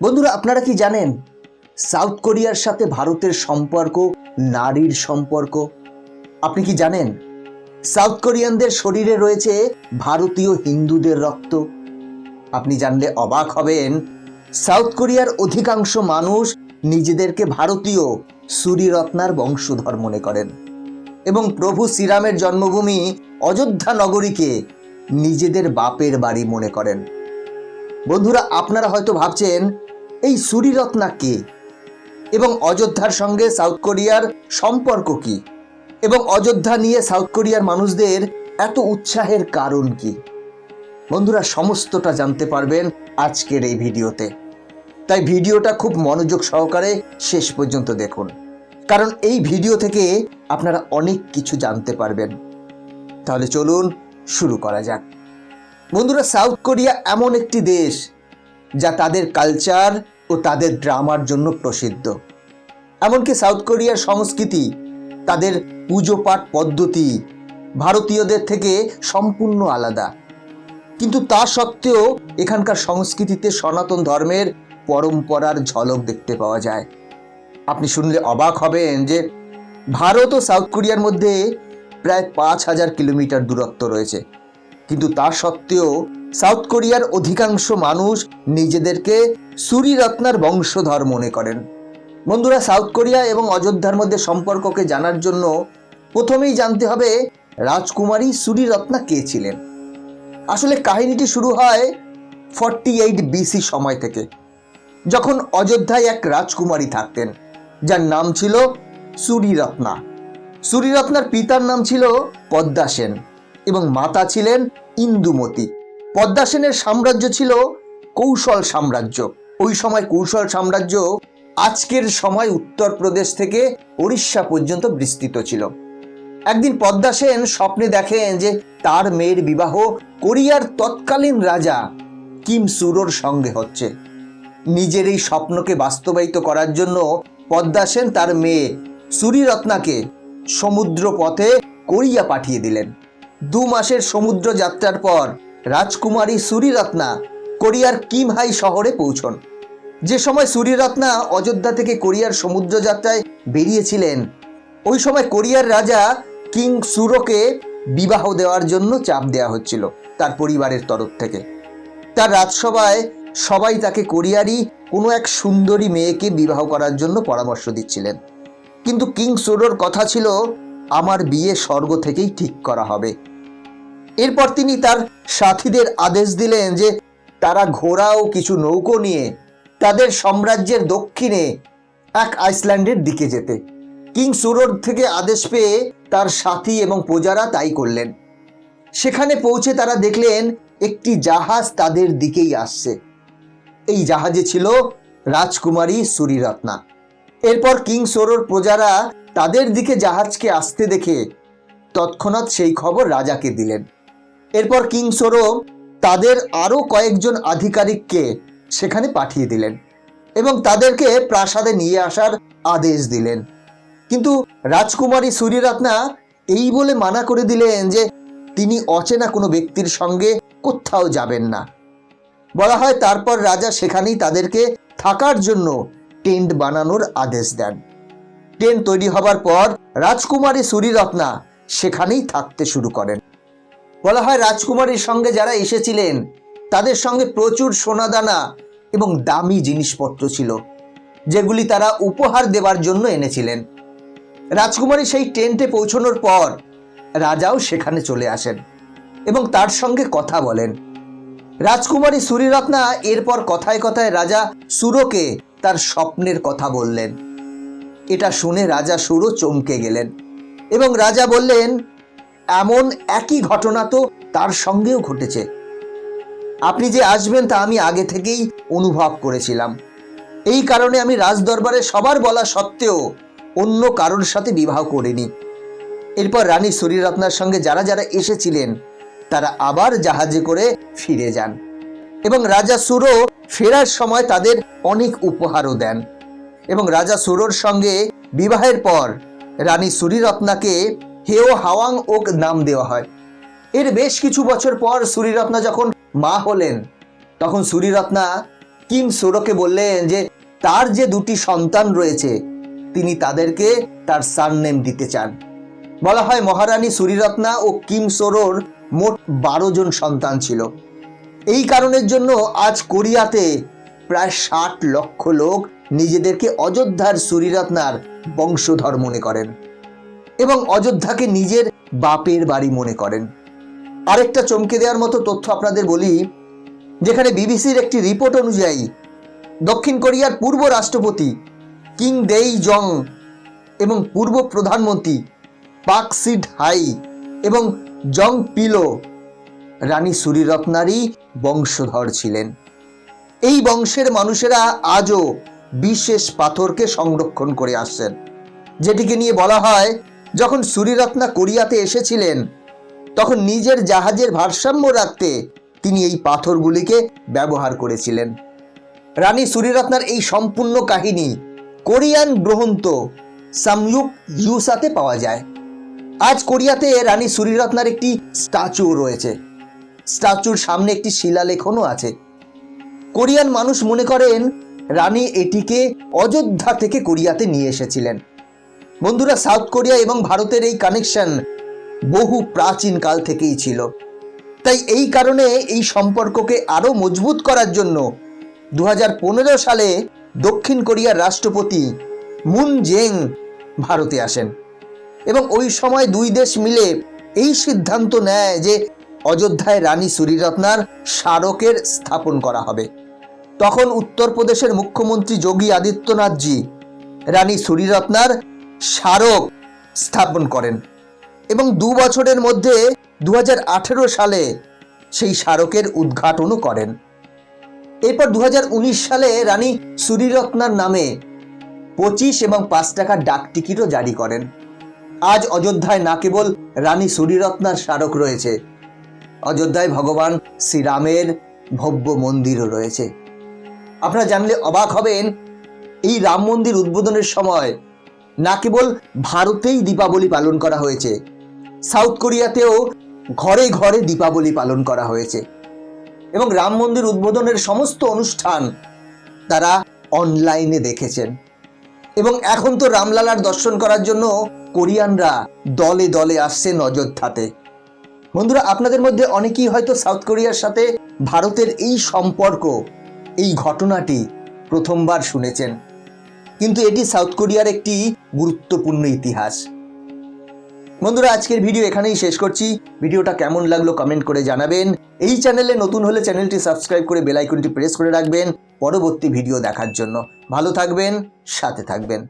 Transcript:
বন্ধুরা, আপনারা কি জানেন সাউথ কোরিয়ার সাথে ভারতের সম্পর্ক নারীর সম্পর্ক? আপনি কি জানেন সাউথ কোরিয়ানদের শরীরে রয়েছে ভারতীয় হিন্দুদের রক্ত? আপনি জানলে অবাক হবেন, সাউথ কোরিয়ার অধিকাংশ মানুষ নিজেদেরকে ভারতীয় সুরিরত্নার বংশধর মনে করেন এবং প্রভু শ্রীরামের জন্মভূমি অযোধ্যা নগরীকে নিজেদের বাপের বাড়ি মনে করেন। বন্ধুরা, আপনারা হয়তো ভাবছেন এই সুরিরত্না কে এবং অযোধ্যার সঙ্গে সাউথ কোরিয়ার সম্পর্ক কি, এবং অযোধ্যা নিয়ে সাউথ কোরিয়ার মানুষদের এত উৎসাহের কারণ কি? বন্ধুরা, সমস্তটা জানতে পারবেন আজকের এই ভিডিওতে, তাই ভিডিওটা খুব মনোযোগ সহকারে শেষ পর্যন্ত দেখুন, কারণ এই ভিডিও থেকে আপনারা অনেক কিছু জানতে পারবেন। তাহলে চলুন শুরু করা যাক। বন্ধুরা, সাউথ কোরিয়া এমন একটি দেশ যা তাদের কালচার ও তাদের ড্রামার জন্য প্রসিদ্ধ। এমনকি সাউথ কোরিয়ার সংস্কৃতি, তাদের পুজো পাঠ পদ্ধতি ভারতীয়দের থেকে সম্পূর্ণ আলাদা, কিন্তু তা সত্ত্বেও এখানকার সংস্কৃতিতে সনাতন ধর্মের পরম্পরার ঝলক দেখতে পাওয়া যায়। আপনি শুনলে অবাক হবেন যে ভারত ও সাউথ কোরিয়ার মধ্যে প্রায় ৫,০০০ কিলোমিটার দূরত্ব রয়েছে, কিন্তু তা সত্ত্বেও সাউথ কোরিয়ার অধিকাংশ মানুষ নিজেদেরকে সুরিরত্নার বংশধর মনে করেন। বন্ধুরা, সাউথ কোরিয়া এবং অযোধ্যার মধ্যে সম্পর্ককে জানার জন্য প্রথমেই জানতে হবে রাজকুমারী সুরিরত্না কে ছিলেন। আসলে কাহিনীটি শুরু হয় 48 BC সময় থেকে, যখন অযোধ্যায় এক রাজকুমারী থাকতেন যার নাম ছিল সুরিরত্না। সুরিরত্নার পিতার নাম ছিল পদ্মা সেন এবং মাতা ছিলেন ইন্দুমতি। পদ্মা সেনের সাম্রাজ্য ছিল কৌশল সাম্রাজ্য। ওই সময় কৌশল সাম্রাজ্য আজকের সময় উত্তরপ্রদেশ থেকে ওড়িশা পর্যন্ত বিস্তৃত ছিল। একদিন পদ্মা সেন স্বপ্নে দেখেন যে তার মেয়ের বিবাহ কোরিয়ার তৎকালীন রাজা কিম সুরোর সঙ্গে হচ্ছে। নিজের এই স্বপ্নকে বাস্তবায়িত করার জন্য পদ্মা সেন তার মেয়ে সুরিরত্নাকে সমুদ্র পথে কোরিয়া পাঠিয়ে দিলেন। 2 মাসের সমুদ্র যাত্রার পর রাজকুমারী সুরিরত্না কোরিয়ার কিমহাই শহরে পৌঁছন। যে সময় সুরিরত্না অযোধ্যা থেকে কোরিয়ার সমুদ্র যাত্রায় বেরিয়েছিলেন, ওই সময় কোরিয়ার রাজা কিং সুরোকে বিবাহ দেওয়ার জন্য চাপ দেওয়া হচ্ছিল তার পরিবারের তরফ থেকে। তার রাজসভায় সবাই তাকে কোরিয়ারই কোনো এক সুন্দরী মেয়েকে বিবাহ করার জন্য পরামর্শ দিচ্ছিলেন, কিন্তু কিং সুরোর কথা ছিল, আমার বিয়ে স্বর্গ থেকেই ঠিক করা হবে। এরপর তিনি তার সাথীদের আদেশ দিলেন যে তারা ঘোড়া ও কিছু নৌকো নিয়ে তাদের সাম্রাজ্যের দক্ষিণে এক আইসল্যান্ডের দিকে যেতে। কিং সুরোর থেকে আদেশ পেয়ে তার সাথী এবং প্রজারা তাই করলেন। সেখানে পৌঁছে তারা দেখলেন একটি জাহাজ তাদের দিকেই আসছে। এই জাহাজে ছিল রাজকুমারী সুরিরত্না। এরপর কিং সুরোর প্রজারা তাদের দিকে জাহাজকে আসতে দেখে তৎক্ষণাৎ সেই খবর রাজাকে দিলেন। এরপর কিং সুরো তাদের আরও কয়েকজন আধিকারিককে সেখানে পাঠিয়ে দিলেন এবং তাদেরকে প্রাসাদে নিয়ে আসার আদেশ দিলেন। কিন্তু রাজকুমারী সুরিরত্না এই বলে মানা করে দিলেন যে তিনি অচেনা কোনো ব্যক্তির সঙ্গে কোথাও যাবেন না। বলা হয় তারপর রাজা সেখানেই তাদেরকে থাকার জন্য টেন্ট বানানোর আদেশ দেন। টেন্ট তৈরি হবার পর রাজকুমারী সুরিরত্না সেখানেই থাকতে শুরু করেন। বলা হয় রাজকুমারীর সঙ্গে যারা এসেছিলেন তাদের সঙ্গে প্রচুর সোনাদানা এবং দামি জিনিসপত্র ছিল, যেগুলি তারা উপহার দেওয়ার জন্য এনেছিলেন। রাজকুমারী সেই টেন্টে পৌঁছানোর পর রাজাও সেখানে চলে আসেন এবং তার সঙ্গে কথা বলেন। রাজকুমারী সুরিরত্না এরপর কথায় কথায় রাজা সুরোকে তার স্বপ্নের কথা বললেন। এটা শুনে রাজা সুরো চমকে গেলেন এবং রাজা বললেন, এমন একই ঘটনা তো তার সঙ্গেও ঘটেছে। আপনি যে আসবেন তা আমি আগে থেকেই অনুভব করেছিলাম। এই কারণে আমি রাজদরবারে সবার বলা সত্ত্বেও অন্য কারোর সাথে বিবাহ করিনি। এরপর রানী সুরিরত্নার সঙ্গে যারা যারা এসেছিলেন তারা আবার জাহাজে করে ফিরে যান এবং রাজা সুরো ফেরার সময় তাদের অনেক উপহারও দেন। এবং রাজা সুরোর সঙ্গে বিবাহের পর রানী সুরিরত্নাকে হেও হাওয়াং ওক নাম দেওয়া হয়। এর বেশ কিছু বছর পর সুরিরত্না যখন মা হলেন, তখন সুরিরত্না কিম সোরকে বললেন যে তার যে দুটি সন্তান রয়েছে তিনি তাদেরকে তার সারনেম দিতে চান। বলা হয় মহারানী সুরিরত্না ও কিম সোরোর মোট 12 জন সন্তান ছিল। এই কারণের জন্য আজ কোরিয়াতে প্রায় 60 লক্ষ লোক নিজেদেরকে অযোধ্যার সুরিরত্নার বংশধর মনে করেন এবং অযোধ্যাকে নিজের বাপের বাড়ি মনে করেন। আরেকটা চমকে দেওয়ার মতো তথ্য আপনাদের বলি, যেখানে বিবিসির একটি রিপোর্ট অনুযায়ী দক্ষিণ কোরিয়ার পূর্ব রাষ্ট্রপতি কিং দেই জং এবং পূর্ব প্রধানমন্ত্রী পাক সিড হাই এবং জং পিলো রানী সুরিরত্নারই বংশধর ছিলেন। এই বংশের মানুষেরা আজও বিশেষ পাথরকে সংরক্ষণ করে আসছেন, যেটিকে নিয়ে বলা হয় যখন সুরিরত্না কোরিয়াতে এসেছিলেন তখন নিজের জাহাজের ভারসাম্য রাখতে তিনি এই পাথরগুলিকে ব্যবহার করেছিলেন। রানী সুরিরত্নার এই সম্পূর্ণ কাহিনী কোরিয়ান গ্রন্থ সাময়ুক ইউসাতে পাওয়া যায়। আজ কোরিয়াতে রানী সুরিরত্নার একটি স্ট্যাচু রয়েছে। স্ট্যাচুর সামনে একটি শিলালেখনও আছে। কোরিয়ান মানুষ মনে করেন রানী এটিকে অযোধ্যা থেকে কোরিয়াতে নিয়ে এসেছিলেন। বন্ধুরা, সাউথ কোরিয়া এবং ভারতের এই কানেকশন বহু প্রাচীন কাল থেকেই ছিল। তাই এই কারণে এই সম্পর্ককে আরো মজবুত করার জন্য 2015 সালে দক্ষিণ কোরিয়ার রাষ্ট্রপতি মুন জেং ভারতে আসেন এবং ওই সময় দুই দেশ মিলে এই সিদ্ধান্ত নেয় যে অযোধ্যায় রানী সুরিরত্নার স্মারকের স্থাপন করা হবে। তখন উত্তরপ্রদেশের মুখ্যমন্ত্রী যোগী আদিত্যনাথজি রানী সুরিরত্নার স্মারক স্থাপন করেন এবং 2 বছরের মধ্যে 2018 সালে সেই স্মারকের উদ্ঘাটনও করেন। এরপর 2019 সালে রানী সুরিরত্নার নামে 25 এবং 5 টাকার ডাক টিকিটও জারি করেন। আজ অযোধ্যায় না কেবল রানী সুরিরত্নার স্মারক রয়েছে, অযোধ্যায় ভগবান শ্রীরামের ভব্য মন্দিরও রয়েছে। আপনারা জানলে অবাক হবেন, এই রাম মন্দির উদ্বোধনের সময় না কেবল ভারতেই দীপাবলি পালন করা হয়েছে, সাউথ কোরিয়াতেও ঘরে ঘরে দীপাবলি পালন করা হয়েছে এবং রাম মন্দির উদ্বোধনের সমস্ত অনুষ্ঠান তারা অনলাইনে দেখেছেন। এবং এখন তো রামলালার দর্শন করার জন্য কোরিয়ানরা দলে দলে আসছেন অযোধ্যাতে। বন্ধুরা, আপনাদের মধ্যে অনেকেই হয়তো সাউথ কোরিয়ার সাথে ভারতের এই সম্পর্ক, এই ঘটনাটি প্রথমবার শুনেছেন, কিন্তু এটি সাউথ কোরিয়ার একটি গুরুত্বপূর্ণ ইতিহাস। বন্ধুরা, আজকের ভিডিও এখানেই শেষ করছি। ভিডিওটা কেমন লাগলো কমেন্ট করে জানাবেন। এই চ্যানেলে নতুন হলে চ্যানেলটি সাবস্ক্রাইব করে বেল আইকনটি প্রেস করে রাখবেন পরবর্তী ভিডিও দেখার জন্য। ভালো থাকবেন, সাথে থাকবেন।